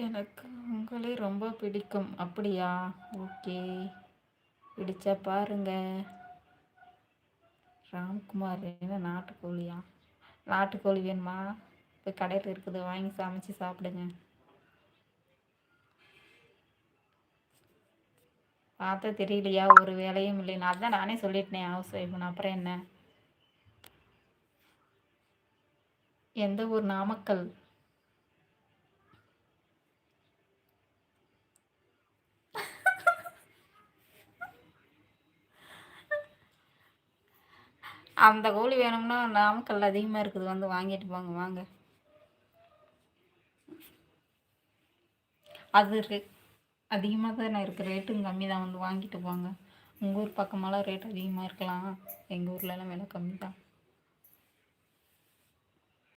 எனக்கு உங்களே ரொம்ப பிடிக்கும். அப்படியா? ஓகே. பிடிச்சா பாருங்க. ராம்குமார் என்ன நாட்டுக்கோழியா? நாட்டுக்கோழி வேணுமா? போய் கடையில் இருக்குது வாங்கி சமைச்சு சாப்பிடுங்க. பார்த்தா தெரியலையா? ஒரு வேலையும் இல்லைன்னு அதான் நானே சொல்லிட்டேன் ஹவுஸ் ஒய்ஃப்னு. அப்புறம் என்ன? எந்த ஊர்? நாமக்கல். அந்த கோழி வேணும்னா நாமக்கல் அதிகமாக இருக்குது, வந்து வாங்கிட்டு போங்க வாங்க. அது அதிகமாக தானே இருக்குது, ரேட்டும் கம்மி தான், வந்து வாங்கிட்டு போங்க. உங்கள் ஊர் பக்கமெல்லாம் ரேட் அதிகமாக இருக்கலாம், எங்கள் ஊர்லலாம் விலை கம்மி தான்.